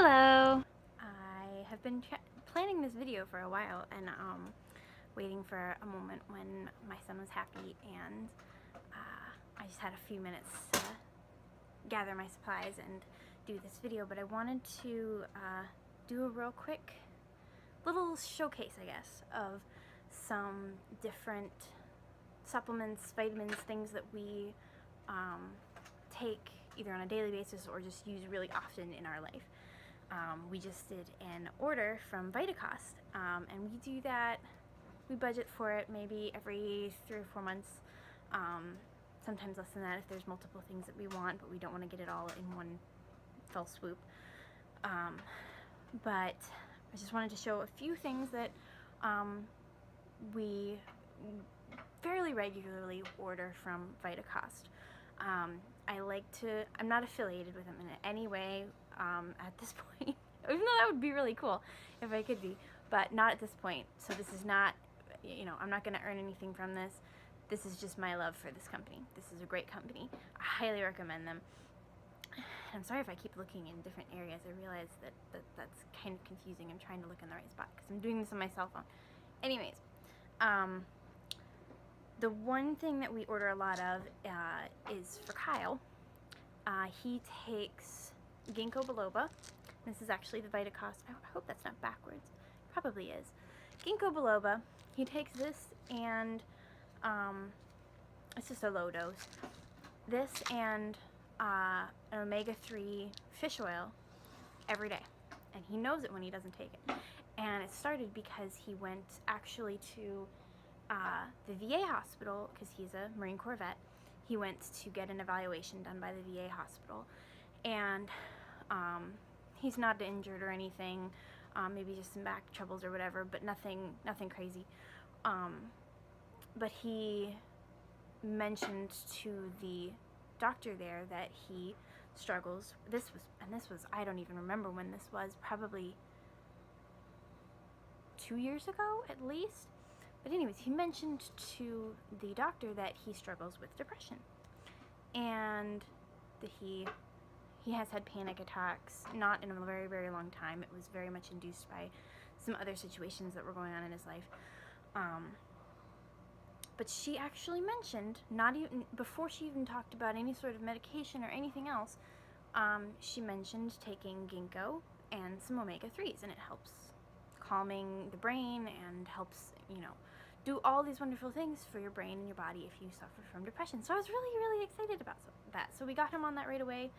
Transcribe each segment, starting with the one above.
Hello! I have been planning this video for a while and waiting for a moment when my son was happy, and I just had a few minutes to gather my supplies and do this video, but I wanted to do a real quick little showcase, I guess, of some different supplements, vitamins, things that we take either on a daily basis or just use really often in our life. We just did an order from Vitacost, and we do that, we budget for it maybe every 3 or 4 months, sometimes less than that if there's multiple things that we want, but we don't want to get it all in one fell swoop. But I just wanted to show a few things that we fairly regularly order from Vitacost. I'm not affiliated with them in any way at this point, even though that would be really cool if I could be, but not at this point. So this is not, I'm not going to earn anything from this. This is just my love for this company. This is a great company. I highly recommend them. I'm sorry if I keep looking in different areas. I realize that's kind of confusing. I'm trying to look in the right spot because I'm doing this on my cell phone. Anyways, the one thing that we order a lot of is for Kyle. He takes ginkgo biloba. This is actually the Vitacost. I hope that's not backwards. Probably is. Ginkgo biloba. He takes this and it's just a low dose. This and an omega-3 fish oil every day. And he knows it when he doesn't take it. And it started because he went actually to the VA hospital, because he's a Marine Corps vet. He went to get an evaluation done by the VA hospital, and he's not injured or anything, maybe just some back troubles or whatever, but nothing crazy. But he mentioned to the doctor there that he struggles. This was I don't even remember when this was, probably 2 years ago at least. But anyways, he mentioned to the doctor that he struggles with depression, and that he has had panic attacks, not in a very, very long time. It was very much induced by some other situations that were going on in his life. But she actually mentioned, not even before she even talked about any sort of medication or anything else, she mentioned taking ginkgo and some omega-3s, and it helps calming the brain and helps, do all these wonderful things for your brain and your body if you suffer from depression. So I was really, really excited about that. So we got him on that right away.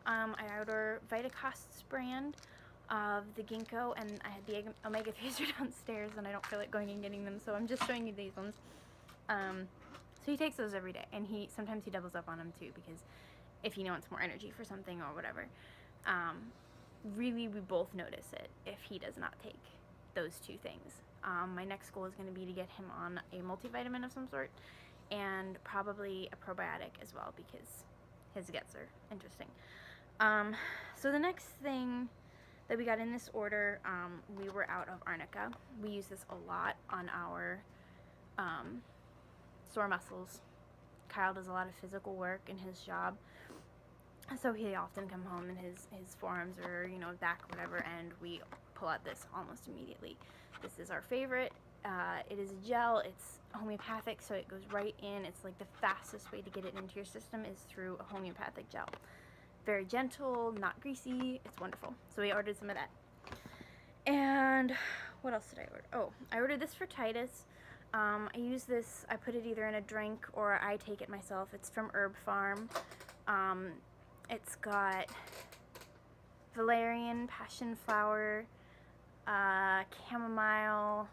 I ordered Vitacost's brand of the ginkgo, and I had the omega-3s are downstairs, and I don't feel like going and getting them, so I'm just showing you these ones. So he takes those every day, and sometimes he doubles up on them too, because if he wants more energy for something or whatever. Really, we both notice it if he does not take those two things. My next goal is going to be to get him on a multivitamin of some sort, and probably a probiotic as well, because his guts are interesting. So the next thing that we got in this order, we were out of arnica. We use this a lot on our sore muscles. Kyle does a lot of physical work in his job, so he often come home and his forearms or back or whatever, and we pull out this almost immediately. This is our favorite. It is a gel. It's homeopathic, so it goes right in. It's like the fastest way to get it into your system is through a homeopathic gel. Very gentle, not greasy. It's wonderful. So we ordered some of that. And what else did I order? Oh, I ordered this for Titus. I use this, I put it either in a drink or I take it myself. It's from Herb Farm. It's got valerian, passion flower, chamomile,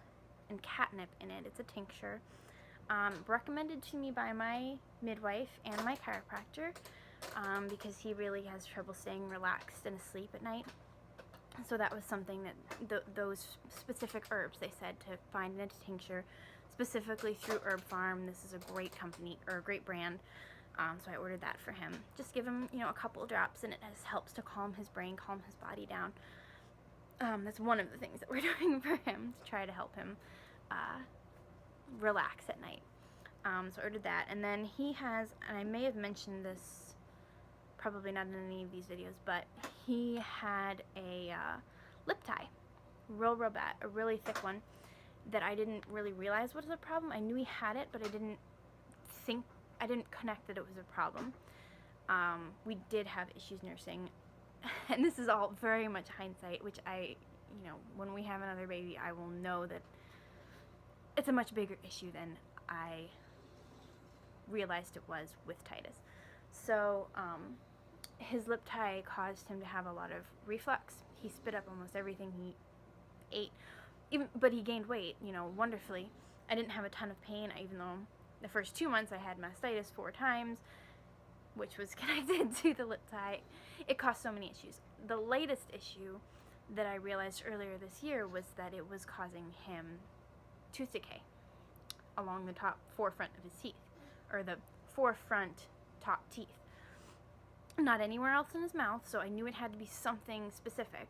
and catnip in it. It's a tincture. Recommended to me by my midwife and my chiropractor, because he really has trouble staying relaxed and asleep at night. So that was something that those specific herbs they said to find in a tincture, specifically through Herb Farm. This is a great company, or a great brand. So I ordered that for him. Just give him, a couple of drops, and it helps to calm his brain, calm his body down. That's one of the things that we're doing for him, to try to help him relax at night. So I ordered that, and then he has, and I may have mentioned this probably not in any of these videos, but he had a lip tie, real bad, a really thick one that I didn't really realize was a problem. I knew he had it, but I didn't connect that it was a problem. We did have issues nursing, and this is all very much hindsight, which when we have another baby, I will know that it's a much bigger issue than I realized it was with Titus. So, his lip tie caused him to have a lot of reflux. He spit up almost everything he ate, but he gained weight, wonderfully. I didn't have a ton of pain, even though the first 2 months I had mastitis 4 times, which was connected to the lip tie. It caused so many issues. The latest issue that I realized earlier this year was that it was causing him tooth decay along the top forefront of his teeth, or the forefront top teeth. Not anywhere else in his mouth, so I knew it had to be something specific.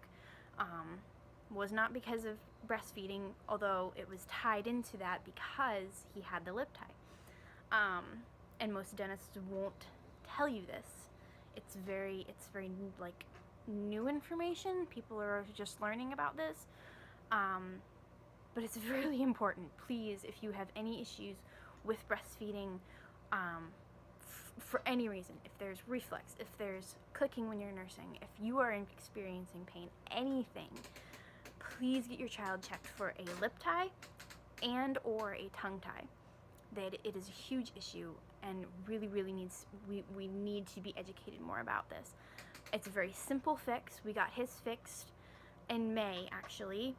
Was not because of breastfeeding, although it was tied into that because he had the lip tie. And most dentists won't tell you this. It's very like new information. People are just learning about this. But it's really important. Please, if you have any issues with breastfeeding, for any reason, if there's reflux, if there's clicking when you're nursing, if you are experiencing pain, anything, please get your child checked for a lip tie and or a tongue tie. That it is a huge issue and really needs, we need to be educated more about this. It's a very simple fix. We got his fixed in May, actually.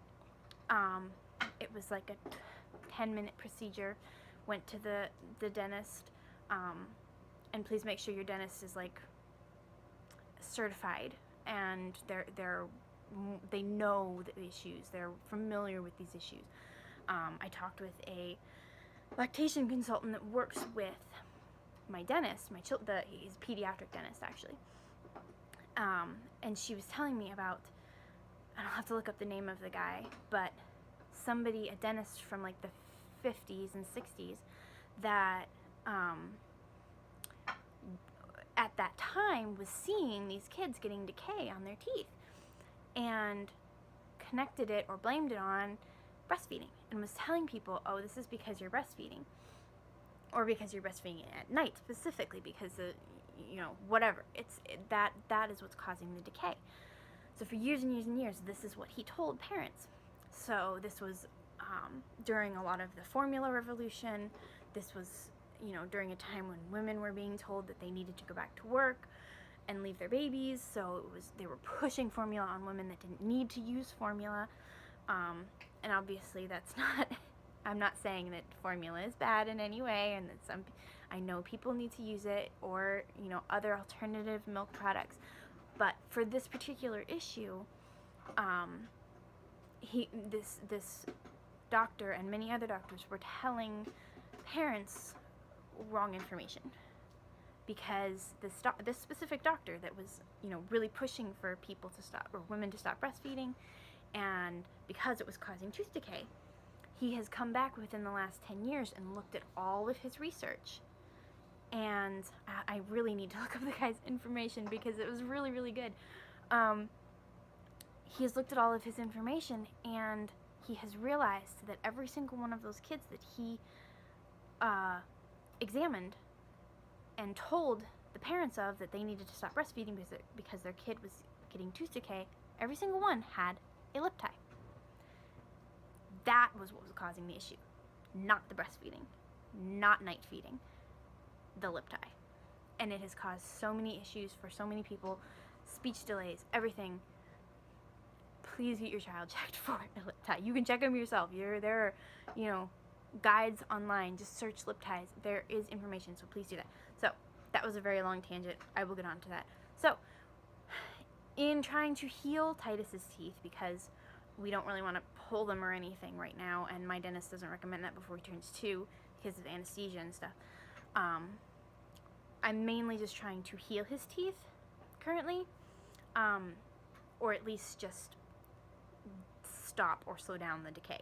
It was like a 10-minute procedure. Went to the dentist, and please make sure your dentist is like certified and they know the issues. They're familiar with these issues. I talked with a lactation consultant that works with my dentist, he's a pediatric dentist actually, and she was telling me about, I don't have to look up the name of the guy, but a dentist from like the 50s and 60s that at that time was seeing these kids getting decay on their teeth and connected it or blamed it on breastfeeding, and was telling people, oh, this is because you're breastfeeding, or because you're breastfeeding at night specifically because whatever, that is what's causing the decay. So for years and years and years, this is what he told parents. So this was during a lot of the formula revolution. This was during a time when women were being told that they needed to go back to work and leave their babies, so they were pushing formula on women that didn't need to use formula. And obviously that's not, I'm not saying that formula is bad in any way, and that I know people need to use it, or other alternative milk products, but for this particular issue, this doctor and many other doctors were telling parents wrong information, because this specific doctor that was really pushing for people to stop, or women to stop breastfeeding, and because it was causing tooth decay, he has come back within the last 10 years and looked at all of his research. And I really need to look up the guy's information because it was really good. He has looked at all of his information, and he has realized that every single one of those kids that he examined and told the parents of that they needed to stop breastfeeding because their kid was getting tooth decay, every single one had a lip tie. That was what was causing the issue, not the breastfeeding, not night feeding, the lip tie. And it has caused so many issues for so many people, speech delays, everything. Please get your child checked for a lip tie. You can check them yourself. There are, guides online. Just search lip ties. There is information, so please do that. So, that was a very long tangent. I will get on to that. So, in trying to heal Titus's teeth, because we don't really want to pull them or anything right now, and my dentist doesn't recommend that before he turns 2 because of anesthesia and stuff. I'm mainly just trying to heal his teeth currently, or at least just stop or slow down the decay.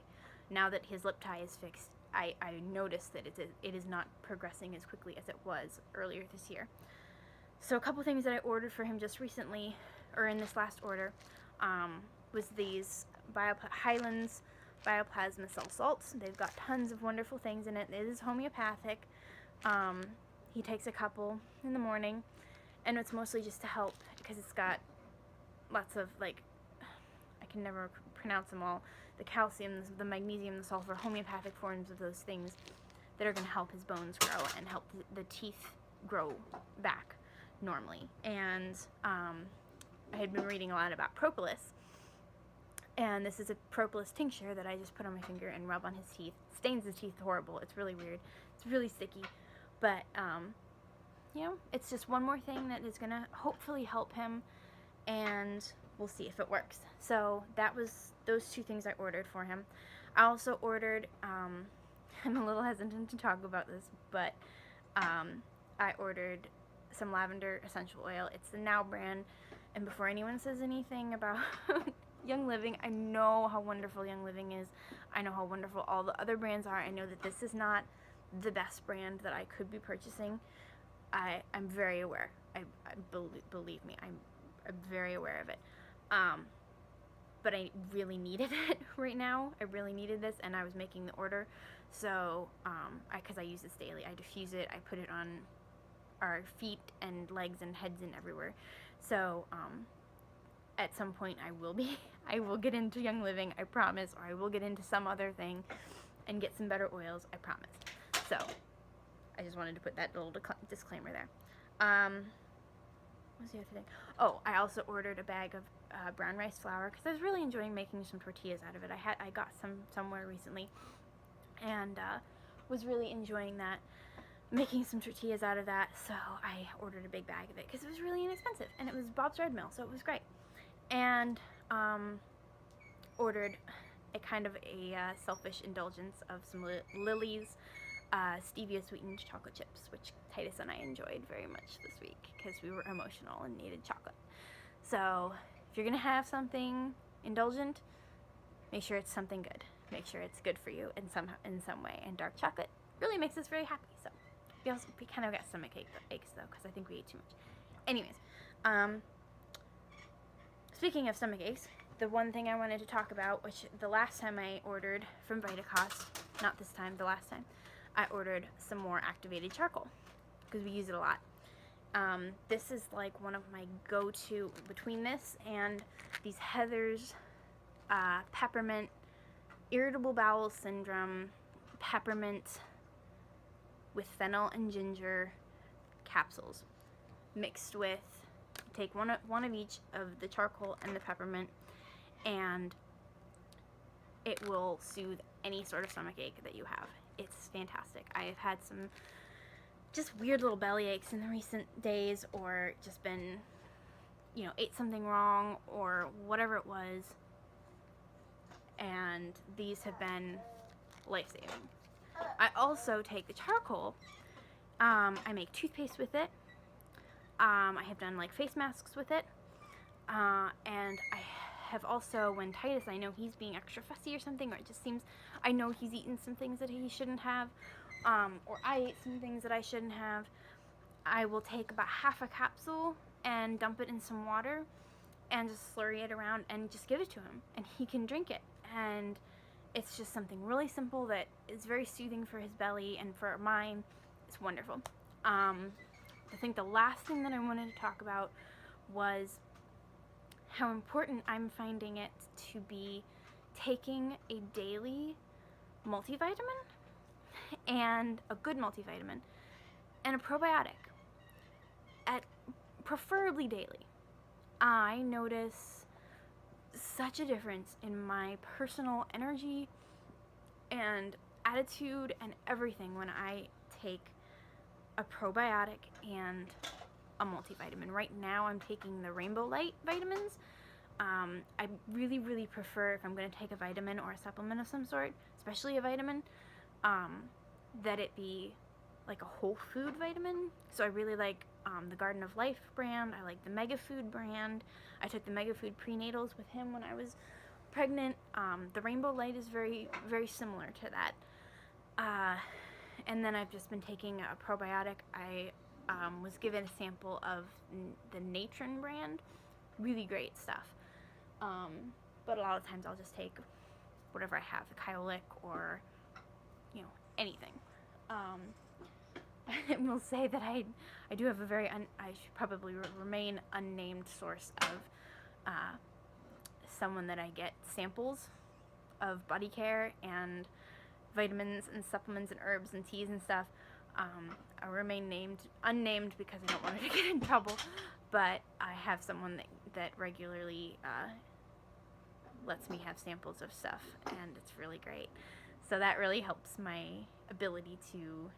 Now that his lip tie is fixed, I noticed that it is not progressing as quickly as it was earlier this year. So a couple things that I ordered for him just recently or in this last order, was these Highlands Bioplasma Cell Salts. They've got tons of wonderful things in it. It is homeopathic. He takes a couple in the morning, and it's mostly just to help because it's got lots of, like, I can never pronounce them all, the calcium, the magnesium, the sulfur, homeopathic forms of those things that are going to help his bones grow and help the teeth grow back normally. And I had been reading a lot about propolis, and this is a propolis tincture that I just put on my finger and rub on his teeth. It stains his teeth horrible. It's really weird. It's really sticky, but you know, it's just one more thing that is going to hopefully help him, and we'll see if it works. So that was those two things I ordered for him. I also ordered, I'm a little hesitant to talk about this, but I ordered some lavender essential oil. It's the Now brand, and before anyone says anything about Young Living, I know how wonderful Young Living is. I know how wonderful all the other brands are. I know that this is not the best brand that I could be purchasing. I'm very aware. Believe me, I'm very aware of it. But I really needed it right now. I really needed this, and I was making the order. So, because I use this daily, I diffuse it, I put it on our feet and legs and heads and everywhere. So, at some point I will get into Young Living, I promise, or I will get into some other thing and get some better oils, I promise. So, I just wanted to put that little disclaimer there. What's the other thing? Oh, I also ordered a bag of brown rice flour because I was really enjoying making some tortillas out of it. I got some somewhere recently, and was really enjoying that, making some tortillas out of that. So I ordered a big bag of it because it was really inexpensive, and it was Bob's Red Mill, so it was great. And ordered a kind of a selfish indulgence of some Lily's stevia sweetened chocolate chips, which Titus and I enjoyed very much this week because we were emotional and needed chocolate. So if you're gonna have something indulgent, make sure it's something good. Make sure it's good for you in some way. And dark chocolate really makes us very happy. So we kind of got stomach aches though because I think we ate too much. Anyways, speaking of stomach aches, the one thing I wanted to talk about, which the last time I ordered from Vitacost, not this time, the last time, I ordered some more activated charcoal because we use it a lot. This is like one of my go-to, between this and these Heather's peppermint, irritable bowel syndrome, peppermint with fennel and ginger capsules mixed with, take one of each of the charcoal and the peppermint, and it will soothe any sort of stomach ache that you have. It's fantastic. I have had some just weird little belly aches in the recent days, or just been, you know, ate something wrong or whatever it was, and these have been life-saving. I also take the charcoal, I make toothpaste with it, I have done like face masks with it, and I have also, when Titus, I know he's being extra fussy or something, or it just seems, I know he's eaten some things that he shouldn't have, or I ate some things that I shouldn't have, I will take about half a capsule and dump it in some water and just slurry it around and just give it to him, and he can drink it. And it's just something really simple that is very soothing for his belly and for mine. It's wonderful. I think the last thing that I wanted to talk about was how important I'm finding it to be taking a daily multivitamin, and a good multivitamin, and a probiotic, preferably daily. I notice such a difference in my personal energy and attitude and everything when I take a probiotic and a multivitamin. Right now I'm taking the Rainbow Light vitamins. I really, really prefer, if I'm going to take a vitamin or a supplement of some sort, especially a vitamin, that it be like a whole food vitamin. So I really like the Garden of Life brand. I like the Mega Food brand. I took the Mega Food prenatals with him when I was pregnant. The Rainbow Light is very, very similar to that. And then I've just been taking a probiotic. I was given a sample of the Natron brand, really great stuff. But a lot of times I'll just take whatever I have, the Kyolic or, you know, anything. I will say that I do have a very, I should probably remain unnamed source of someone that I get samples of body care and vitamins and supplements and herbs and teas and stuff. I remain unnamed because I don't want her to get in trouble, but I have someone that regularly lets me have samples of stuff, and it's really great. So that really helps my ability to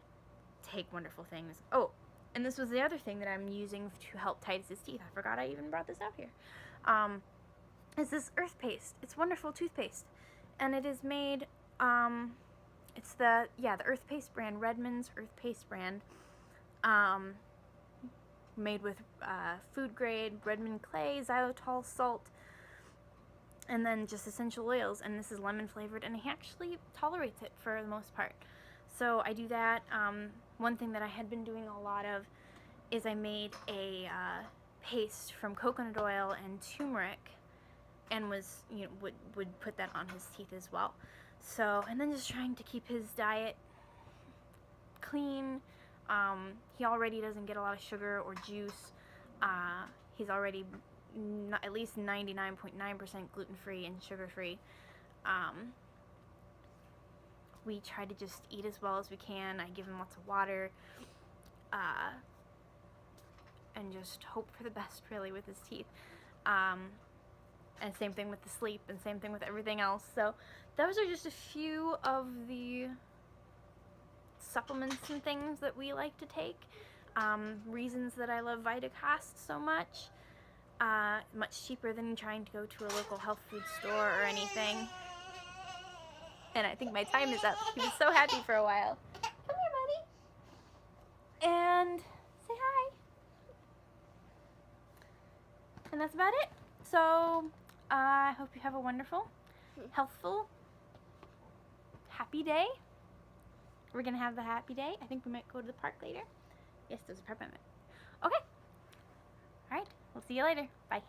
take wonderful things. Oh, and this was the other thing that I'm using to help Titus's teeth. I forgot I even brought this out here. Is this earth paste. It's wonderful toothpaste, and it is made, it's the earth paste brand, Redmond's earth paste brand, made with food grade Redmond clay, xylitol, salt, and then just essential oils, and this is lemon flavored, and he actually tolerates it for the most part. So I do that. One thing that I had been doing a lot of is I made a paste from coconut oil and turmeric, and was, you know, would put that on his teeth as well. So, and then just trying to keep his diet clean. He already doesn't get a lot of sugar or juice. He's already at least 99.9% gluten-free and sugar-free. We try to just eat as well as we can. I give him lots of water, and just hope for the best, really, with his teeth. And same thing with the sleep, and same thing with everything else. So those are just a few of the supplements and things that we like to take. Reasons that I love VitaCast so much. Much cheaper than trying to go to a local health food store or anything. And I think my time is up. He was so happy for a while. Come here, buddy. And say hi. And that's about it. So, I hope you have a wonderful, healthful, happy day. We're going to have the happy day. I think we might go to the park later. Yes, there's a peppermint. Okay. Alright, we'll see you later. Bye.